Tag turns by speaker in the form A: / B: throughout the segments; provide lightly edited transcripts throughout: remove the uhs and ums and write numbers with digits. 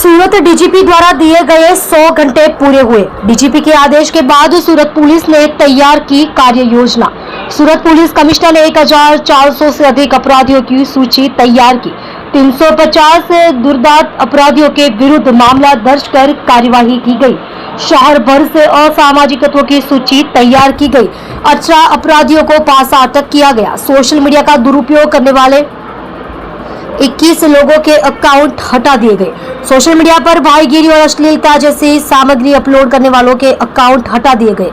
A: सूरत DGP द्वारा दिए गए 100 घंटे पूरे हुए। डीजीपी के आदेश के बाद सूरत पुलिस ने तैयार की कार्य योजना। सूरत पुलिस कमिश्नर ने 1400 से अधिक अपराधियों की सूची तैयार की। 350 दुर्दांत अपराधियों के विरुद्ध मामला दर्ज कर कार्यवाही की गई। शहर भर से असामाजिक तत्वों की सूची तैयार की गई। 18 अपराधियों को पासा अटक किया गया। सोशल मीडिया का दुरुपयोग करने वाले 21 लोगों के अकाउंट हटा दिए गए। सोशल मीडिया पर भाईगिरी और अश्लीलता जैसी सामग्री अपलोड करने वालों के अकाउंट हटा दिए गए।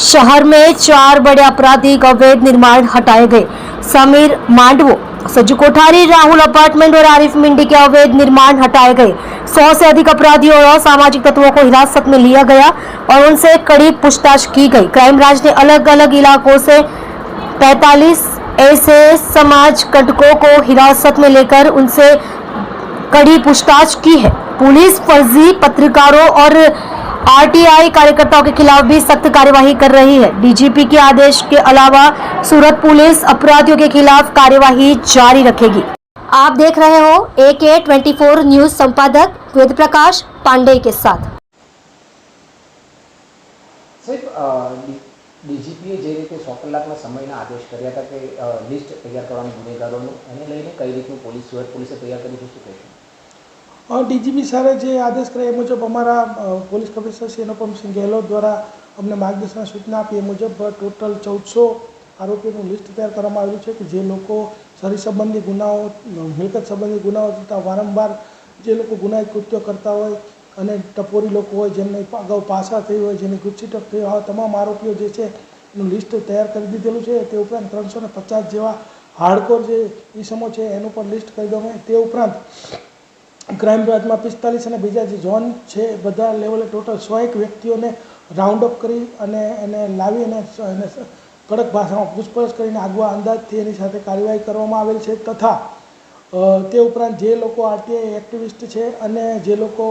A: शहर में 4 बड़े आपराधिक अवैध निर्माण हटाए गए। समीर मांडवो, सज्जू कोठारी, राहुल अपार्टमेंट और आरिफ मिंडी के अवैध निर्माण हटाए गए। 100 से अधिक अपराधियों और असामाजिक तत्वों को हिरासत में लिया गया और उनसे कड़ी पूछताछ की गई। क्राइम ब्रांच ने अलग अलग इलाकों से 45 ऐसे समाज कंटकों को हिरासत में लेकर उनसे कड़ी पूछताछ की है। पुलिस फर्जी पत्रकारों और आरटीआई कार्यकर्ताओं के खिलाफ भी सख्त कार्यवाही कर रही है। डीजीपी के आदेश के अलावा सूरत पुलिस अपराधियों के खिलाफ कार्यवाही जारी रखेगी। आप देख रहे हो AK24 न्यूज संपादक वेद प्रकाश पांडे के साथ।
B: ડીજીપીએ જે રીતે 100 કલાકના સમયના આદેશ કર્યા હતા કે લિસ્ટ તૈયાર કરવાનું ગુનેગારોનું, એને લઈને કઈ રીતનું સુરત પોલીસે તૈયાર કર્યું છે, શું કહેશો?
C: ડીજીપી સાહેબે જે આદેશ કર્યા એ મુજબ અમારા પોલીસ કમિશનર શ્રી અનુપમસિંહ ગેહલોત દ્વારા અમને માર્ગદર્શન સૂચના આપી એ મુજબ ટોટલ 1400 આરોપીઓનું લિસ્ટ તૈયાર કરવામાં આવ્યું છે કે જે લોકો શરીર સંબંધી ગુનાઓ, મિલકત સંબંધી ગુનાઓ તથા વારંવાર જે લોકો ગુનાહિત કૃત્યો કરતા હોય અને ટપોરી લોકો હોય, જેમને અગાઉ પાસા થઈ હોય, જેની ગુજસીટક થઈ હોય, તમામ આરોપીઓ જે છે એનું લિસ્ટ તૈયાર કરી દીધેલું છે। તે ઉપરાંત 350 જેવા હાર્ડકોર જે ઈસમો છે એનું પણ લિસ્ટ કરી દેવામાં। તે ઉપરાંત ક્રાઇમ બ્રાન્ચમાં 45 અને બીજા જે ઝોન છે બધા લેવલે ટોટલ 101 વ્યક્તિઓને રાઉન્ડ અપ કરી અને એને લાવી અને કડક ભાષામાં પૂછપરછ કરીને આગવા અંદાજથી એની સાથે કાર્યવાહી કરવામાં આવેલ છે। તથા તે ઉપરાંત જે લોકો આરટીઆઈ એક્ટિવિસ્ટ છે અને જે લોકો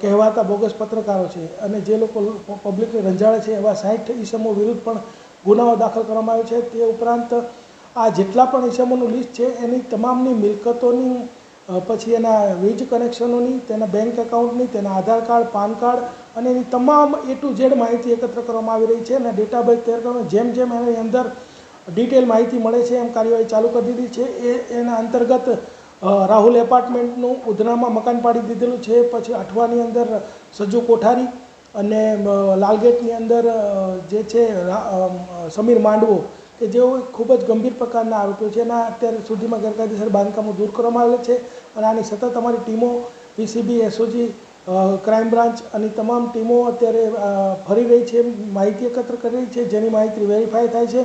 C: કહેવાતા બોગસ પત્રકારો છે અને જે લોકો પબ્લિકને રંજાડે છે એવા 60 ઈસમો વિરુદ્ધ પણ ગુનાઓ દાખલ કરવામાં આવ્યો છે। તે ઉપરાંત આ જેટલા પણ ઈસમોનું લિસ્ટ છે એની તમામની મિલકતોની, પછી એના વીજ કનેક્શનોની, તેના બેંક એકાઉન્ટની, તેના આધાર કાર્ડ, પાન કાર્ડ અને એની તમામ A to Z માહિતી એકત્ર કરવામાં આવી રહી છે અને ડેટાબેઝ તૈયાર કરવામાં જેમ જેમ એની અંદર ડિટેલ માહિતી મળે છે એમ કાર્યવાહી ચાલુ કરી દીધી છે। એના અંતર્ગત રાહુલ એપાર્ટમેન્ટનું ઉધનામાં મકાન પાડી દીધેલું છે। પછી અઠવાની અંદર સજ્જુ કોઠારી અને લાલગેટની અંદર જે છે સમીર માંડવો કે જેઓ ખૂબ જ ગંભીર પ્રકારના આરોપીઓ છે એના અત્યારે સુધીમાં ગેરકાયદેસર બાંધકામો દૂર કરવામાં આવેલ છે અને આની સતત અમારી ટીમો પીસીબી, એસઓજી, ક્રાઇમ બ્રાન્ચ અને તમામ ટીમો અત્યારે ફરી રહી છે, માહિતી એકત્ર કરી રહી છે। જેની માહિતી વેરીફાઈ થાય છે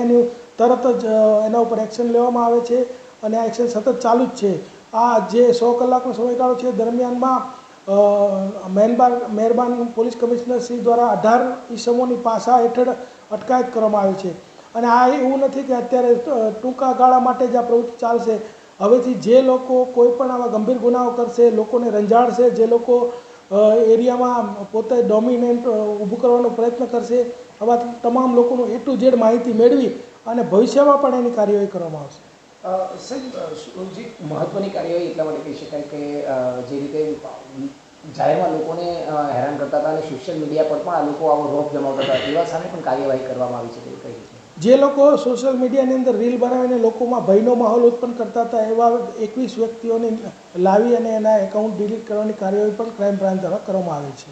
C: એની તરત જ એના ઉપર એક્શન લેવામાં આવે છે અને આ એક્શન સતત ચાલુ જ છે। આ જે 100 કલાકનો સમયગાળો છે દરમિયાનમાં મહેરબાન પોલીસ કમિશનર શ્રી દ્વારા 18 ઈસમોની પાસા હેઠળ અટકાયત કરવામાં આવી છે અને આ એવું નથી કે અત્યારે ટૂંકા ગાળા માટે જ આ પ્રવૃત્તિ ચાલશે। હવેથી જે લોકો કોઈ પણ આવા ગંભીર ગુનાઓ કરશે, લોકોને રંજાડશે, જે લોકો એરિયામાં પોતે ડોમિનેન્ટ ઊભું કરવાનો પ્રયત્ન કરશે, આવા તમામ લોકોનું A to Z માહિતી મેળવી અને ભવિષ્યમાં પણ એની કાર્યવાહી કરવામાં આવશે।
B: સાહેબ, જે મહત્ત્વની કાર્યવાહી એટલા માટે કહી શકાય કે જે રીતે જાહેરમાં લોકોને હેરાન કરતા હતા અને સોશિયલ મીડિયા પર પણ આ લોકો આવો રોપ જમાવતા હતા, એવા સામે પણ કાર્યવાહી કરવામાં આવી છે, કઈ રીતે?
C: જે લોકો સોશિયલ મીડિયાની અંદર રીલ બનાવીને લોકોમાં ભયનો માહોલ ઉત્પન્ન કરતા હતા એવા 21 વ્યક્તિઓને લાવી અને એના એકાઉન્ટ ડિલીટ કરવાની કાર્યવાહી પણ ક્રાઇમ બ્રાન્ચ દ્વારા કરવામાં આવી છે।